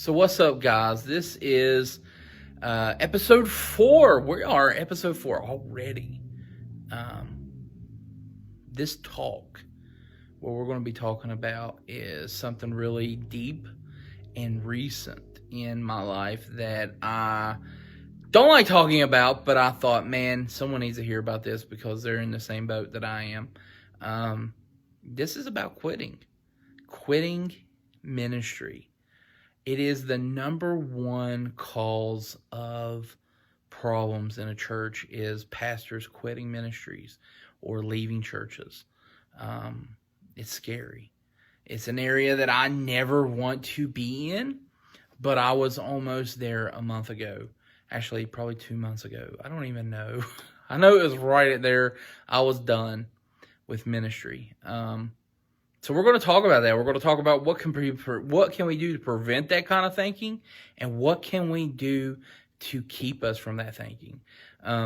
So what's up, guys? This is episode 4. We are episode 4 already. This talk, what we're going to be talking about is something really deep and recent in my life that I don't like talking about, but I thought, man, someone needs to hear about this because they're in the same boat that I am. This is about quitting ministry. It is the number one cause of problems in a church is pastors quitting ministries or leaving churches. It's scary. It's an area that I never want to be in, but I was almost there a month ago. Actually, probably 2 months ago. I don't even know. I know it was right there. I was done with ministry. So we're going to talk about that. We're going to talk about what can we do to prevent that kind of thinking, and what can we do to keep us from that thinking,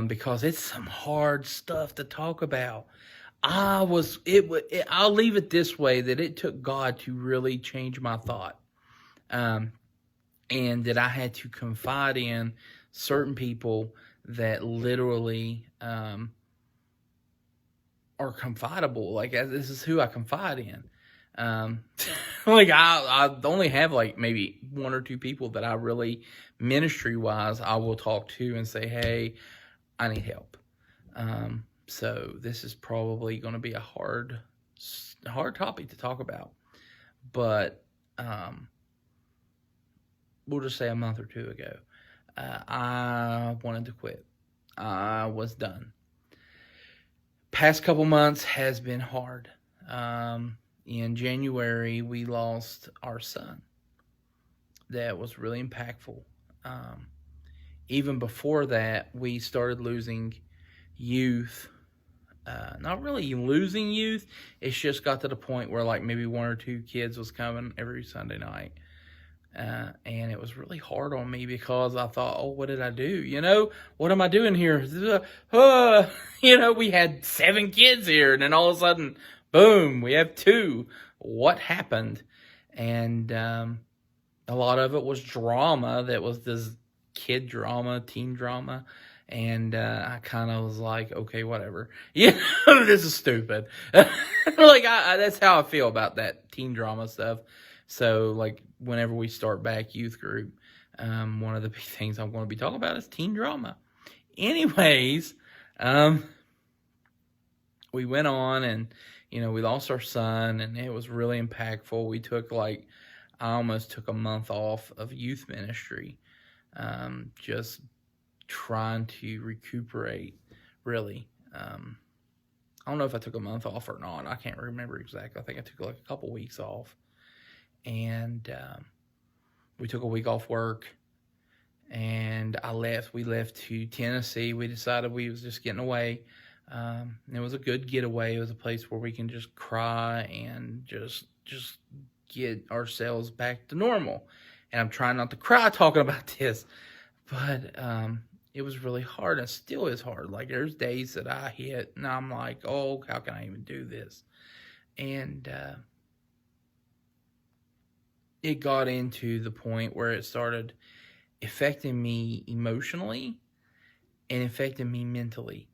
because it's some hard stuff to talk about. I'll leave it this way, that it took God to really change my thought, and that I had to confide in certain people that literally are confidable. Like, this is who I confide in. Like I only have like maybe 1 or 2 people that I really, ministry wise, I will talk to and say, hey, I need help. So this is probably going to be a hard topic to talk about, but we'll just say a month or 2 ago, I wanted to quit. I was done. Past couple months has been hard. In January, we lost our son. That was really impactful. Even before that, we started losing youth. Not really losing youth. It's just got to the point where like maybe 1 or 2 kids was coming every Sunday night. And it was really hard on me because I thought, oh, what did I do? What am I doing here? We had 7 kids here, and then all of a sudden, boom, we have 2. What happened? And a lot of it was drama. That was this kid drama, teen drama. And I kind of was like, okay, whatever. This is stupid. That's how I feel about that teen drama stuff. So, like, whenever we start back youth group, one of the big things I'm going to be talking about is teen drama. Anyways, we went on and, we lost our son, and it was really impactful. We took, I almost took a month off of youth ministry, just trying to recuperate, really. I don't know if I took a month off or not. I can't remember exactly. I think I took, a couple weeks off. And we took a week off work, and we left to Tennessee. We decided we was just getting away. It was a good getaway. It was a place where we can just cry and just get ourselves back to normal. And I'm trying not to cry talking about this, but it was really hard, and still is hard. Like, there's days that I hit, and I'm like, oh, how can I even do this? And it got into the point where it started affecting me emotionally and affecting me mentally.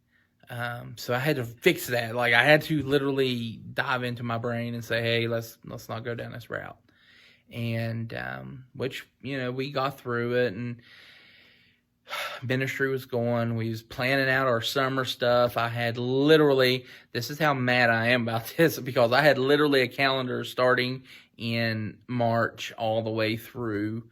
So I had to fix that. Like, I had to literally dive into my brain and say, hey, let's not go down this route. And which, we got through it, and ministry was going. We was planning out our summer stuff. I had literally, this is how mad I am about this, because I had literally a calendar starting in March all the way through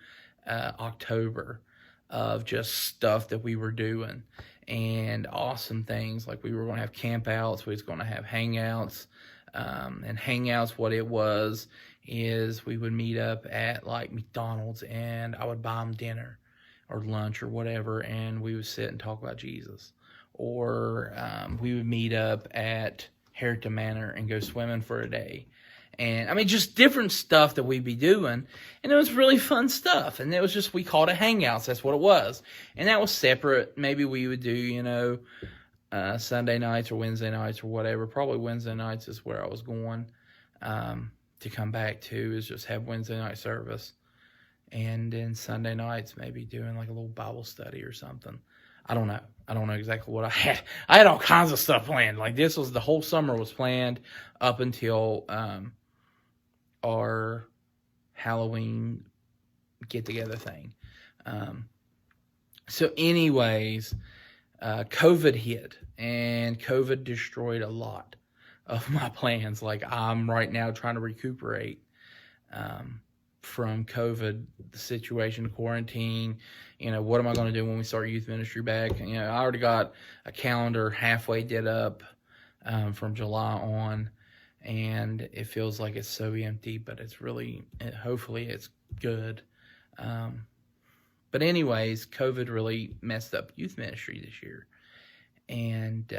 October of just stuff that we were doing, and awesome things. Like, we were going to have campouts, we was going to have hangouts, and hangouts, what it was is we would meet up at like McDonald's, and I would buy them dinner or lunch or whatever, and we would sit and talk about Jesus. Or we would meet up at Harrington Manor and go swimming for a day. And, just different stuff that we'd be doing. And it was really fun stuff. And it was just, we called it hangouts. That's what it was. And that was separate. Maybe we would do, Sunday nights or Wednesday nights or whatever. Probably Wednesday nights is where I was going to come back to, is just have Wednesday night service. And then Sunday nights, maybe doing like a little Bible study or something. I don't know. I don't know exactly what I had. I had all kinds of stuff planned. Like this was the whole summer was planned up until our Halloween get together thing. So anyways, COVID hit, and COVID destroyed a lot of my plans. Like I'm right now trying to recuperate from COVID, the situation, quarantine. You know, what am I going to do when we start youth ministry back? You know, I already got a calendar halfway did up from July on, and it feels like it's so empty, but it's really, hopefully it's good. But anyways, COVID really messed up youth ministry this year. And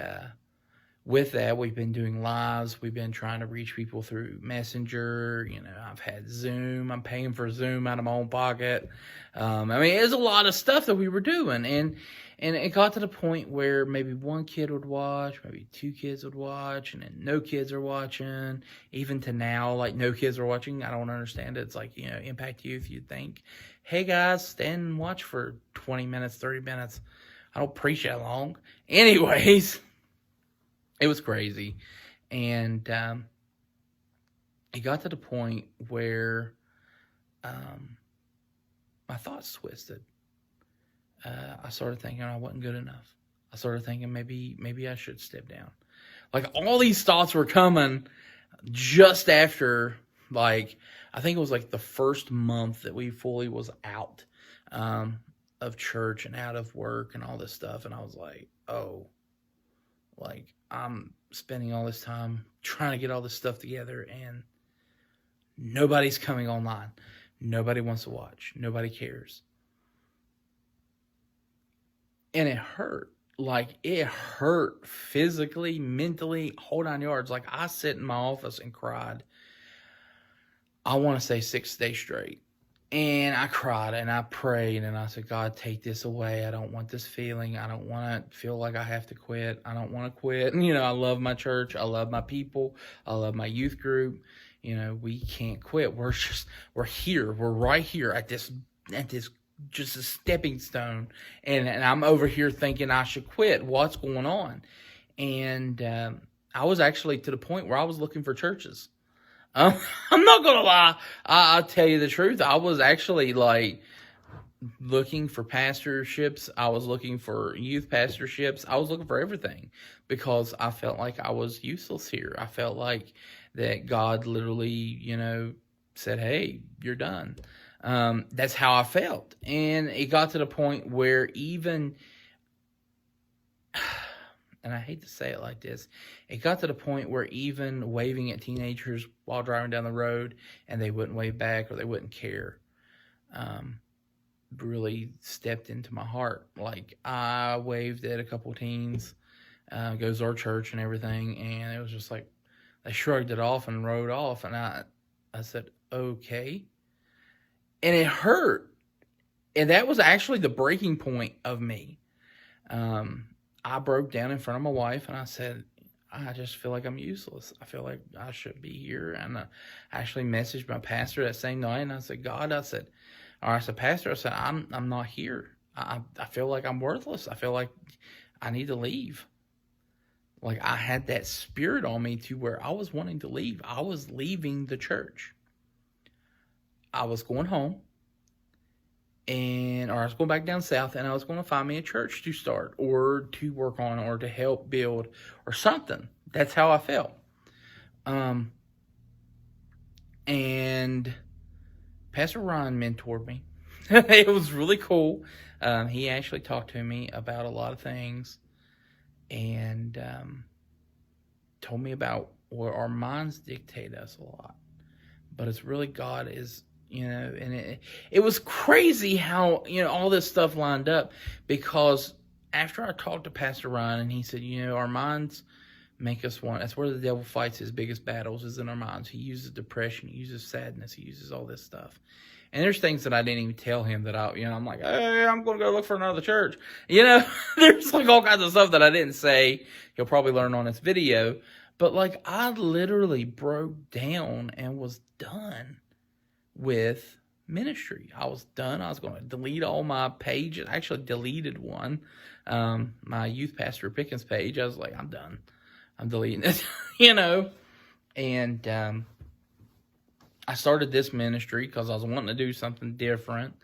with that, we've been doing lives. We've been trying to reach people through Messenger. You know, I've had Zoom. I'm paying for Zoom out of my own pocket. I mean, there's a lot of stuff that we were doing. And it got to the point where maybe one kid would watch, maybe two kids would watch, and then no kids are watching. Even to now, like no kids are watching. I don't understand it. It's like, you know, Impact Youth, you'd think, hey guys, stand and watch for 20 minutes, 30 minutes. I don't preach that long. Anyways, it was crazy. And it got to the point where my thoughts twisted. I started thinking I wasn't good enough. I started thinking maybe I should step down. Like all these thoughts were coming just after, like, I think it was like the first month that we fully was out of church and out of work and all this stuff. And I was like, oh, like I'm spending all this time trying to get all this stuff together and nobody's coming online. Nobody wants to watch. Nobody cares. And it hurt. Like it hurt physically, mentally, whole 9 yards. Like I sat in my office and cried. I want to say 6 days straight. And I cried and I prayed and I said, God, take this away. I don't want this feeling. I don't want to feel like I have to quit. I don't want to quit. And, you know, I love my church. I love my people. I love my youth group. You know, we can't quit. We're here. We're right here at this just a stepping stone. And I'm over here thinking I should quit. What's going on? And I was actually to the point where I was looking for churches. I'm not going to lie. I'll tell you the truth. I was actually like looking for pastorships. I was looking for youth pastorships. I was looking for everything because I felt like I was useless here. I felt like that God literally, you know, said, hey, you're done. That's how I felt. And it got to the point where even, and I hate to say it like this, it got to the point where even waving at teenagers while driving down the road and they wouldn't wave back or they wouldn't care, really stepped into my heart. Like I waved at a couple teens, goes to our church and everything, and it was just like they shrugged it off and rode off, and I said, okay. And it hurt. And that was actually the breaking point of me. I broke down in front of my wife and I said, I just feel like I'm useless. I feel like I should be here. And I actually messaged my pastor that same night and I said, God, Pastor, I said, I'm not here. I feel like I'm worthless. I feel like I need to leave. Like I had that spirit on me to where I was wanting to leave. I was leaving the church. I was going home, or I was going back down south, and I was going to find me a church to start, or to work on, or to help build, or something. That's how I felt. And Pastor Ron mentored me. It was really cool. He actually talked to me about a lot of things, and told me about where our minds dictate us a lot. But it's really God is, you know, and it was crazy how, you know, all this stuff lined up, because after I talked to Pastor Ryan and he said, you know, our minds make us want, that's where the devil fights his biggest battles, is in our minds. He uses depression, he uses sadness, he uses all this stuff. And there's things that I didn't even tell him that I'm like, hey, I'm going to go look for another church. You know, there's like all kinds of stuff that I didn't say. He'll probably learn on this video. But like I literally broke down and was done with ministry. I was done. I was going to delete all my pages. I actually deleted one, my youth pastor Pickens page. I was like, I'm done. I'm deleting it, And I started this ministry because I was wanting to do something different.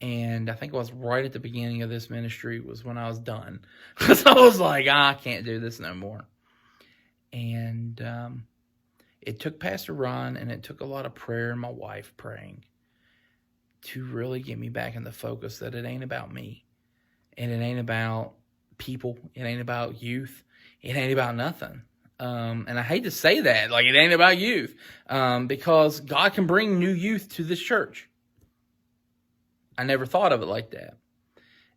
And I think it was right at the beginning of this ministry was when I was done. Because I was like, I can't do this no more. And it took Pastor Ron, and it took a lot of prayer and my wife praying to really get me back in the focus that it ain't about me. And it ain't about people. It ain't about youth. It ain't about nothing. And I hate to say that, like it ain't about youth. Because God can bring new youth to this church. I never thought of it like that.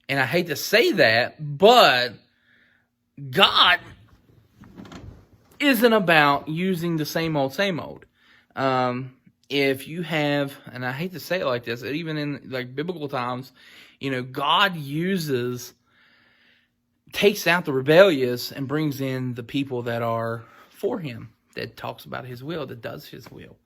And I hate to say that, but God isn't about using the same old, same old. If you have, and I hate to say it like this, even in like biblical times, God takes out the rebellious and brings in the people that are for him, that talks about his will, that does his will.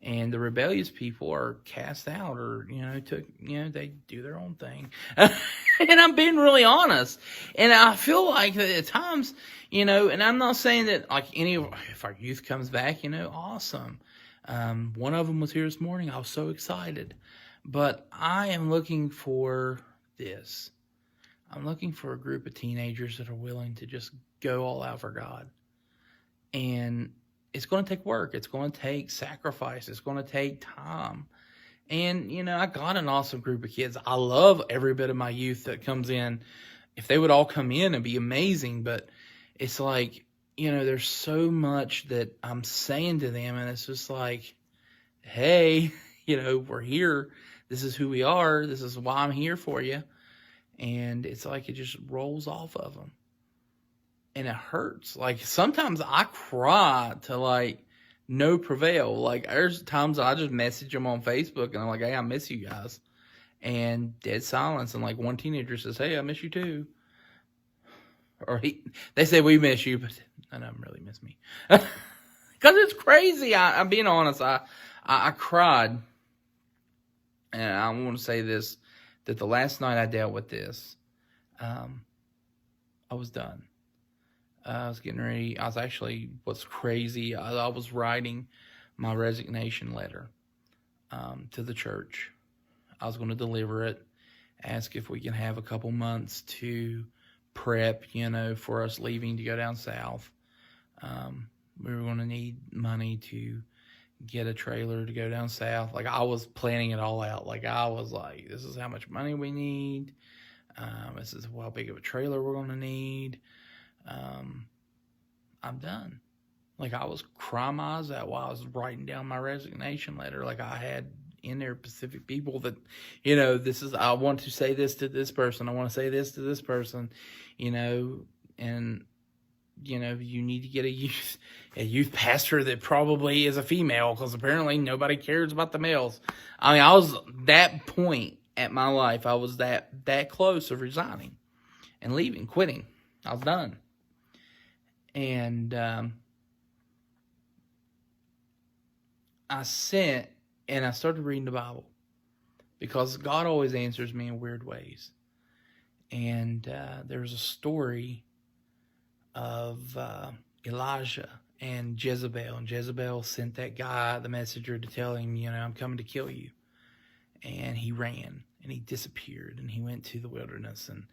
And the rebellious people are cast out, or they do their own thing. And I'm being really honest. And I feel like at times, and I'm not saying that like if our youth comes back, awesome. One of them was here this morning. I was so excited. But I am looking for this. I'm looking for a group of teenagers that are willing to just go all out for God. And it's going to take work. It's going to take sacrifice. It's going to take time. And, I got an awesome group of kids. I love every bit of my youth that comes in. If they would all come in, it'd be amazing. But it's like, there's so much that I'm saying to them. And it's just like, hey, we're here. This is who we are. This is why I'm here for you. And it's like it just rolls off of them. And it hurts. Like, sometimes I cry to, like, no prevail. Like, there's times I just message them on Facebook, and I'm like, hey, I miss you guys. And dead silence. And, like, one teenager says, hey, I miss you too. Or they say, we miss you, but none of them really miss me. Because it's crazy. I'm being honest. I cried. And I want to say this, that the last night I dealt with this, I was done. I was getting ready. What's crazy, I was writing my resignation letter to the church. I was going to deliver it, ask if we can have a couple months to prep, for us leaving to go down south. We were going to need money to get a trailer to go down south. Like, I was planning it all out. Like, I was like, this is how much money we need. This is how big of a trailer we're going to need. I'm done. Like, I was crying my eyes out while I was writing down my resignation letter. Like, I had in there specific people that, I want to say this to this person. I want to say this to this person, and, you need to get a youth pastor that probably is a female, because apparently nobody cares about the males. I mean, I was that point at my life. I was that close of resigning and leaving, quitting. I was done. And I sat and I started reading the Bible, because God always answers me in weird ways. And there's a story of Elijah and Jezebel. And Jezebel sent that guy, the messenger, to tell him, I'm coming to kill you. And he ran and he disappeared, and he went to the wilderness, and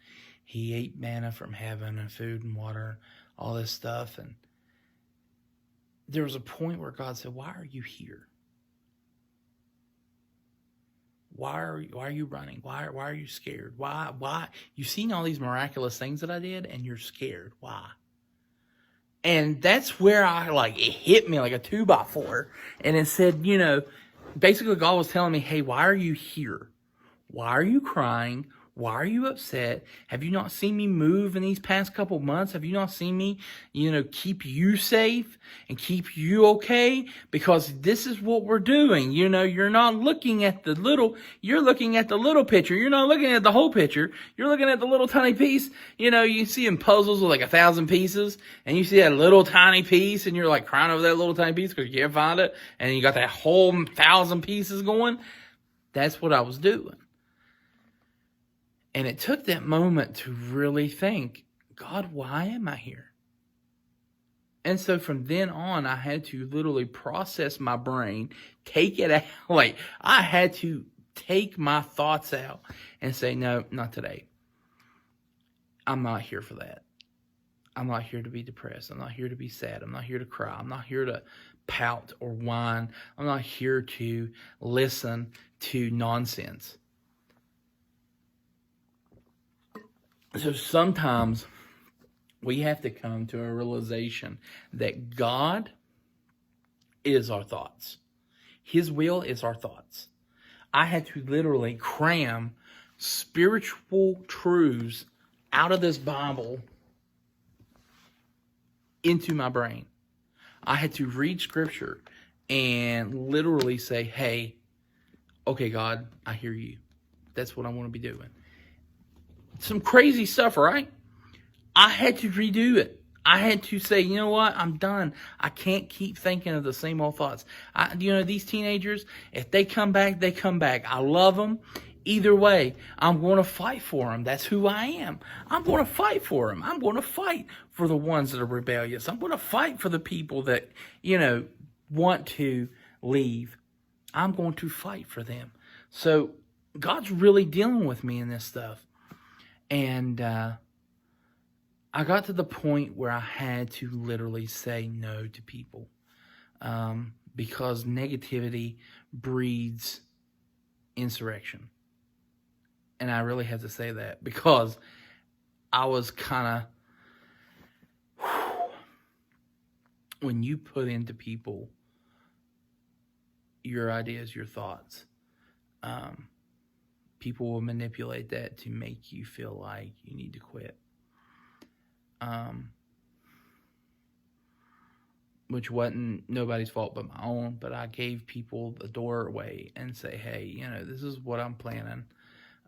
he ate manna from heaven and food and water, all this stuff. And there was a point where God said, why are you here? Why are you running? Why are you scared? Why? You've seen all these miraculous things that I did, and you're scared. Why? And that's where it hit me like a 2x4. And it said, basically God was telling me, hey, why are you here? Why are you crying? Why are you upset? Have you not seen me move in these past couple months? Have you not seen me, keep you safe and keep you okay? Because this is what we're doing. You're not looking at you're looking at the little picture. You're not looking at the whole picture. You're looking at the little tiny piece. You see in puzzles with like 1,000 pieces, and you see that little tiny piece, and you're like crying over that little tiny piece because you can't find it, and you got that whole 1,000 pieces going. That's what I was doing. And it took that moment to really think, God, why am I here? And so from then on, I had to literally process my brain, take it out. Like, I had to take my thoughts out and say, no, not today. I'm not here for that. I'm not here to be depressed. I'm not here to be sad. I'm not here to cry. I'm not here to pout or whine. I'm not here to listen to nonsense. So sometimes we have to come to a realization that God is our thoughts. His will is our thoughts. I had to literally cram spiritual truths out of this Bible into my brain. I had to read scripture and literally say, hey, okay, God, I hear you. That's what I want to be doing. Some crazy stuff, right? I had to redo it. I had to say, you know what? I'm done. I can't keep thinking of the same old thoughts. These teenagers, if they come back, they come back. I love them. Either way, I'm going to fight for them. That's who I am. I'm going to fight for them. I'm going to fight for the ones that are rebellious. I'm going to fight for the people that, want to leave. I'm going to fight for them. So God's really dealing with me in this stuff. And I got to the point where I had to literally say no to people because negativity breeds insurrection. And I really had to say that because I was kind of, when you put into people your ideas, your thoughts, people will manipulate that to make you feel like you need to quit. Which wasn't nobody's fault but my own, but I gave people the doorway and say, hey, this is what I'm planning.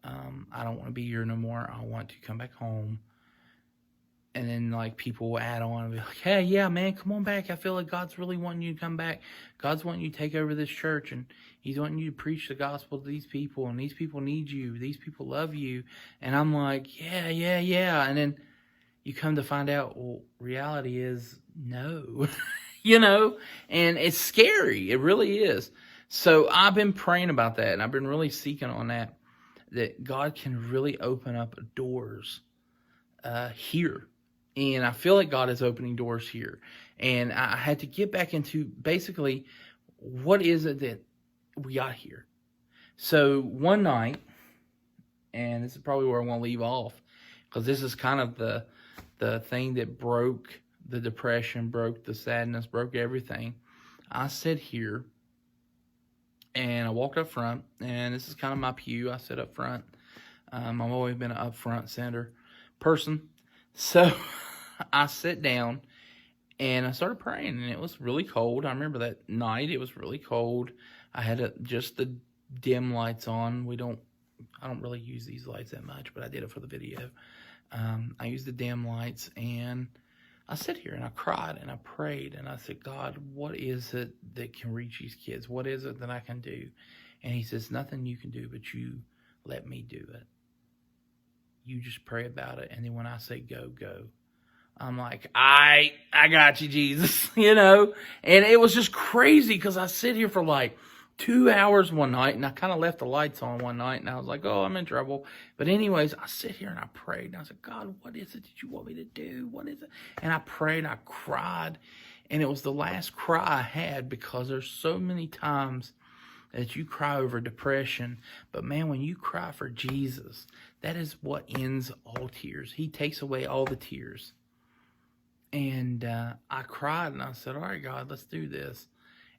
I don't want to be here no more. I want to come back home. And then people will add on and be like, hey, yeah, man, come on back. I feel like God's really wanting you to come back. God's wanting you to take over this church, and he's wanting you to preach the gospel to these people, and these people need you. These people love you. And I'm like, yeah. And then you come to find out, well, reality is no, and it's scary. It really is. So I've been praying about that, and I've been really seeking on that God can really open up doors here. And I feel like God is opening doors here. And I had to get back into basically what is it that we got here. So one night, and this is probably where I want to leave off, because this is kind of the thing that broke the depression, broke the sadness, broke everything. I sit here, and I walked up front, and this is kind of my pew. I sit up front. I've always been an up front center person. So I sit down, and I started praying, and it was really cold. I remember that night. It was really cold. I had just the dim lights on. I don't really use these lights that much, but I did it for the video. I used the dim lights, and I sit here and I cried and I prayed and I said, God, what is it that can reach these kids? What is it that I can do? And he says, nothing you can do, but you let me do it. You just pray about it. And then when I say go, go. I'm like, I got you, Jesus, And it was just crazy because I sit here for 2 hours one night, and I kind of left the lights on one night, and I was like, oh, I'm in trouble. But anyways, I sit here and I prayed, and I said, God, what is it that you want me to do? What is it? And I prayed, and I cried, and it was the last cry I had, because there's so many times that you cry over depression. But man, when you cry for Jesus, that is what ends all tears. He takes away all the tears. And I cried, and I said, all right, God, let's do this.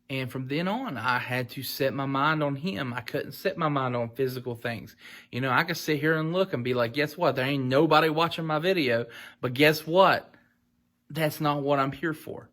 And from then on, I had to set my mind on him. I couldn't set my mind on physical things. I could sit here and look and be like, guess what? There ain't nobody watching my video. But guess what? That's not what I'm here for.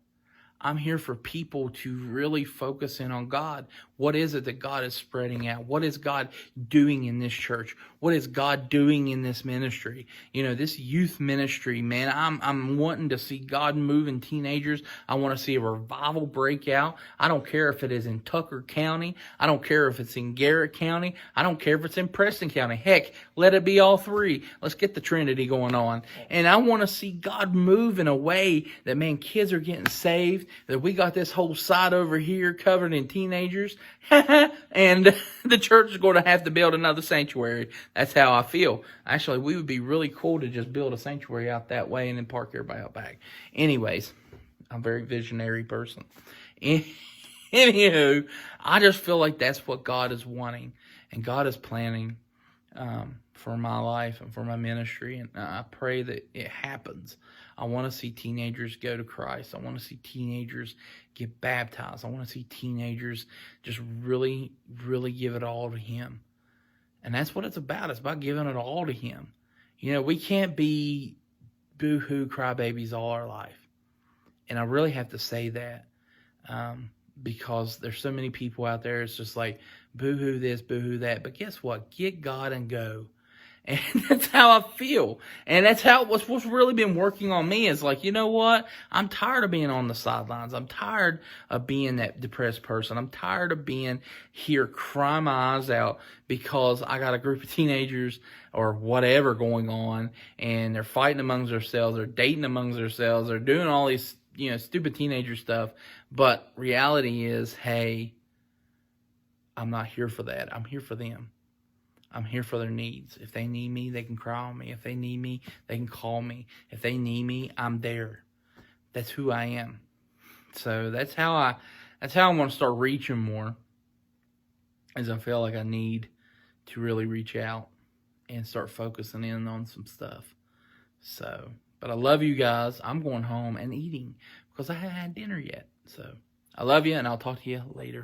I'm here for people to really focus in on God. What is it that God is spreading out? What is God doing in this church? What is God doing in this ministry? You know, this youth ministry, man, I'm wanting to see God move in teenagers. I want to see a revival break out. I don't care if it is in Tucker County. I don't care if it's in Garrett County. I don't care if it's in Preston County. Heck, let it be all three. Let's get the Trinity going on. And I want to see God move in a way that, man, kids are getting saved, that we got this whole side over here covered in teenagers, and the church is going to have to build another sanctuary. That's how I feel. Actually, we would be really cool to just build a sanctuary out that way and then park everybody out back. Anyways, I'm a very visionary person. Anywho, I just feel like that's what God is wanting, and God is planning for my life and for my ministry, and I pray that it happens. I want to see teenagers go to Christ. I want to see teenagers get baptized. I want to see teenagers just really, really give it all to Him. And that's what it's about. It's about giving it all to Him. You know, we can't be boo-hoo crybabies all our life. And I really have to say that because there's so many people out there. It's just like, boo-hoo this, boo-hoo that. But guess what? Get God and go. And that's how I feel. And that's how what's really been working on me is like, you know what? I'm tired of being on the sidelines. I'm tired of being that depressed person. I'm tired of being here crying my eyes out because I got a group of teenagers or whatever going on, and they're fighting amongst themselves, they're dating amongst themselves, they're doing all these, you know, stupid teenager stuff. But reality is, hey, I'm not here for that. I'm here for them. I'm here for their needs. If they need me, they can cry on me. If they need me, they can call me. If they need me, I'm there. That's who I am. So that's how I want to start reaching more, as I feel like I need to really reach out and start focusing in on some stuff. So, but I love you guys. I'm going home and eating because I haven't had dinner yet. So I love you, and I'll talk to you later.